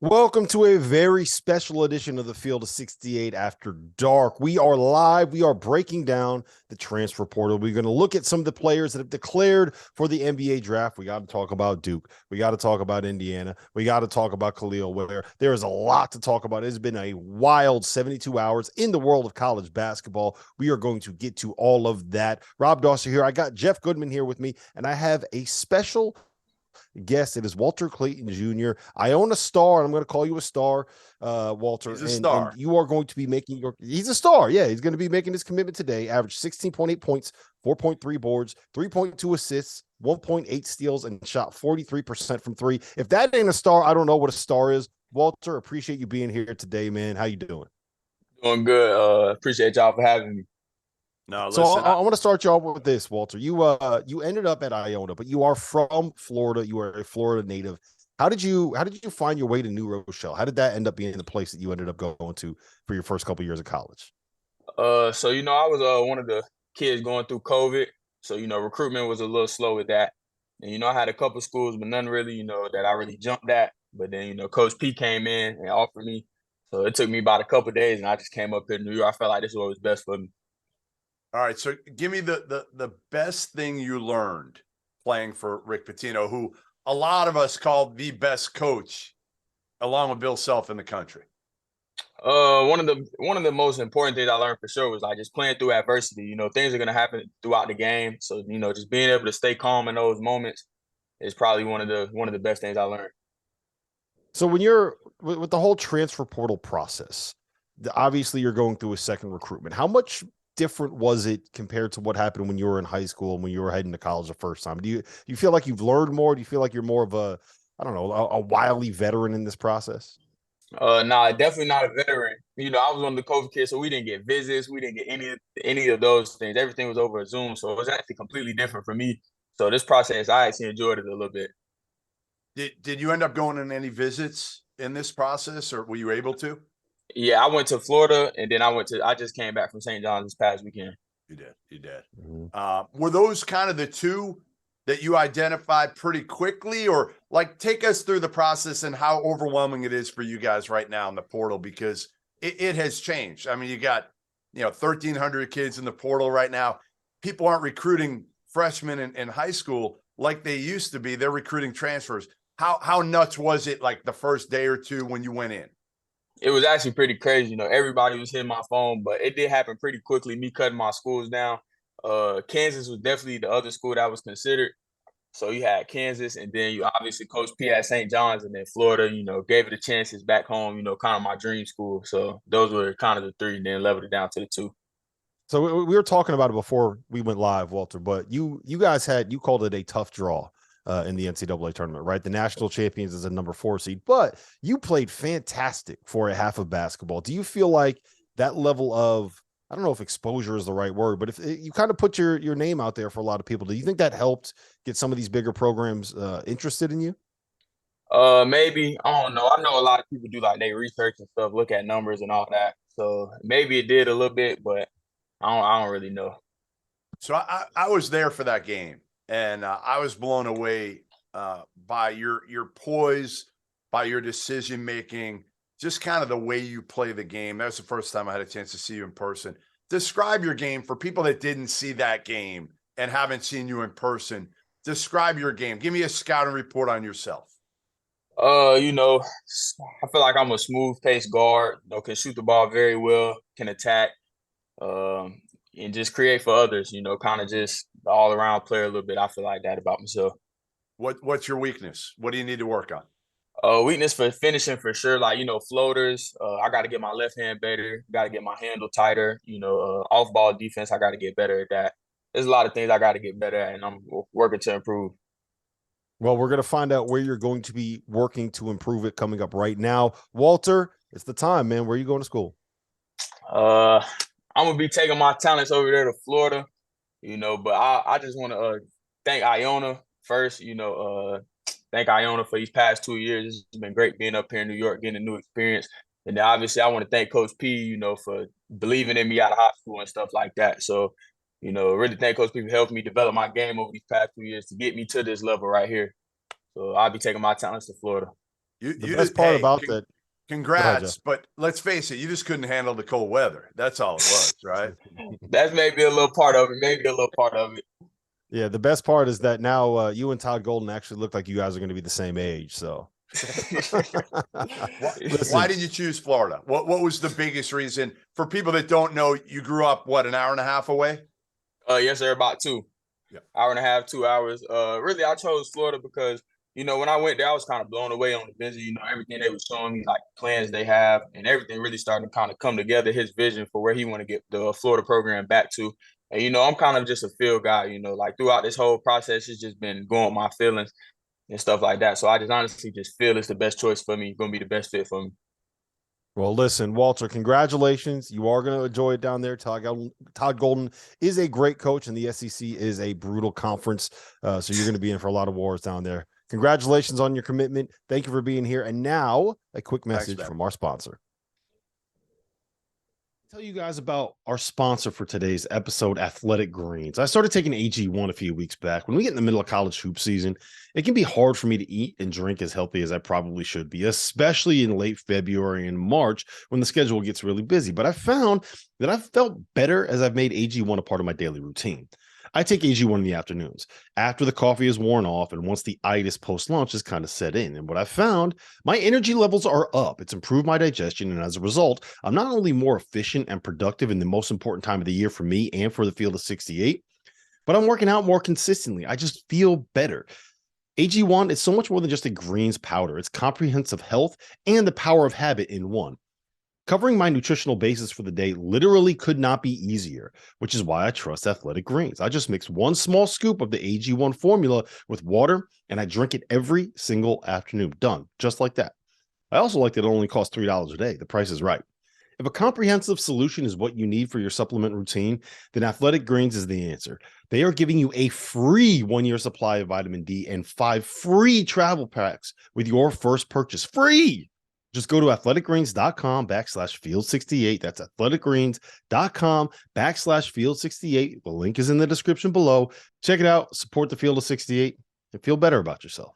Welcome to a very special edition of the Field of 68 After Dark. We are live. We are breaking down the transfer portal. We're going to look at some of the players that have declared for the NBA draft. We got to talk about Duke. We got to talk about Indiana. We got to talk about Khalil Ware. There is a lot to talk about. It's been a wild 72 hours in the world of college basketball. We are going to get to all of that. Rob Dauster here. I got Jeff Goodman here with me, and I have a special guest. It is Walter Clayton Jr. Iona star, and I'm going to call you a star, Walter. He's a star. And you are going to be making he's a star. Yeah, he's going to be making his commitment today. Average 16.8 points, 4.3 boards, 3.2 assists, 1.8 steals, and shot 43% from three. If that ain't a star, I don't know what a star is. Walter, appreciate you being here today, man. How you doing? Doing good. Appreciate y'all for having me. No, So listen, I want to start you off with this, Walter. You ended up at Iona, but you are from Florida. You are a Florida native. How did you find your way to New Rochelle? How did that end up being the place that you ended up going to for your first couple of years of college? So I was one of the kids going through COVID. So recruitment was a little slow with that. And I had a couple schools, but none really, that I really jumped at. But then Coach P came in and offered me. So it took me about a couple of days, and I just came up here to New York. I felt like this was what was best for me. all right. So give me the best thing you learned playing for Rick Pitino, who a lot of us call the best coach, along with Bill Self, in the country. One of the most important things I learned for sure was like just playing through adversity. Things are gonna happen throughout the game. So, just being able to stay calm in those moments is probably one of the best things I learned. So when you're with the whole transfer portal process, obviously you're going through a second recruitment. How much different was it compared to what happened when you were in high school and when you were heading to college the first time? Do you feel like you've learned more? Do you feel like you're more of a, I don't know, a wily veteran in this process? Nah, definitely not a veteran. I was one of the COVID kids, so we didn't get visits, we didn't get any of those things. Everything was over Zoom, so it was actually completely different for me. So this process, I actually enjoyed it a little bit. Did you end up going on any visits in this process, or were you able to? Yeah, I went to Florida, and then I just came back from St. John's this past weekend. You did. Mm-hmm. Were those kind of the two that you identified pretty quickly, or like take us through the process and how overwhelming it is for you guys right now in the portal, because it has changed. I mean, you got 1,300 kids in the portal right now. People aren't recruiting freshmen in high school like they used to be. They're recruiting transfers. How nuts was it like the first day or two when you went in? It was actually pretty crazy. Everybody was hitting my phone, but it did happen pretty quickly, me cutting my schools down. Kansas was definitely the other school that was considered. So you had Kansas, and then you obviously Coach P at St. John's, and then Florida, gave it a chances back home, kind of my dream school. So those were kind of the three, and then leveled it down to the two. So we were talking about it before we went live, Walter, but you guys you called it a tough draw in the NCAA tournament, right? The national champions is a number 4 seed, but you played fantastic for a half of basketball. Do you feel like that level of, I don't know if exposure is the right word, but if you kind of put your name out there for a lot of people, do you think that helped get some of these bigger programs interested in you? Maybe, I don't know. I know a lot of people do like they research and stuff, look at numbers and all that. So maybe it did a little bit, but I don't really know. So I was there for that game, and I was blown away by your poise, by your decision making, just kind of the way you play the game. That was the first time I had a chance to see you in person. Describe your game for people that didn't see that game and haven't seen you in person. Describe your game. Give me a scouting report on yourself. I feel like I'm a smooth paced guard, can shoot the ball very well, can attack, um, and just create for others, kind of just the all around player a little bit. I feel like that about myself. What's your weakness? What do you need to work on? Weakness for finishing for sure, like, floaters. I got to get my left hand better, got to get my handle tighter, off ball defense. I got to get better at that. There's a lot of things I got to get better at, and I'm working to improve. Well, we're going to find out where you're going to be working to improve it coming up right now. Walter, it's the time, man. Where are you going to school? I'm going to be taking my talents over there to Florida, but I just want to thank Iona first, thank Iona for these past 2 years. It's been great being up here in New York, getting a new experience. And then obviously I want to thank Coach P, for believing in me out of high school and stuff like that. So, really thank Coach P for helping me develop my game over these past 2 years to get me to this level right here. So I'll be taking my talents to Florida. The best part about that. Congrats, but let's face it, you just couldn't handle the cold weather. That's all it was, right? That's maybe a little part of it. Yeah, the best part is that now you and Todd Golden actually look like you guys are going to be the same age. So, why did you choose Florida? What was the biggest reason? For people that don't know, you grew up an hour and a half away? Yes, sir, about 2. Yeah. Hour and a half, 2 hours. Really, I chose Florida because, when I went there, I was kind of blown away on the visit. Everything they were showing me, like plans they have, and everything really starting to kind of come together, his vision for where he want to get the Florida program back to. And, I'm kind of just a feel guy, like throughout this whole process, it's just been going with my feelings and stuff like that. So I just honestly just feel it's the best choice for me, going to be the best fit for me. Well, listen, Walter, congratulations. You are going to enjoy it down there. Todd Golden is a great coach, and the SEC is a brutal conference. So you're going to be in for a lot of wars down there. Congratulations on your commitment. Thank you for being here. And now a quick message from our sponsor. Tell you guys about our sponsor for today's episode, Athletic Greens. I started taking AG1 a few weeks back. When we get in the middle of college hoop season, it can be hard for me to eat and drink as healthy as I probably should be, especially in late February and March when the schedule gets really busy. But I found that I've felt better as I've made AG1 a part of my daily routine. I take AG1 in the afternoons after the coffee is worn off and once the itis post-lunch is kind of set in. And what I found, my energy levels are up. It's improved my digestion. And as a result, I'm not only more efficient and productive in the most important time of the year for me and for the field of 68, but I'm working out more consistently. I just feel better. AG1 is so much more than just a greens powder. It's comprehensive health and the power of habit in one. Covering my nutritional basis for the day literally could not be easier, which is why I trust Athletic Greens. I just mix 1 small scoop of the AG1 formula with water, and I drink it every single afternoon. Done, just like that. I also like that it only costs $3 a day. The price is right. If a comprehensive solution is what you need for your supplement routine, then Athletic Greens is the answer. They are giving you a free 1-year supply of vitamin D and 5 free travel packs with your first purchase. Free! Just go to athleticgreens.com/field68. That's athleticgreens.com/field68. The link is in the description below. Check it out. Support the Field of 68 and feel better about yourself.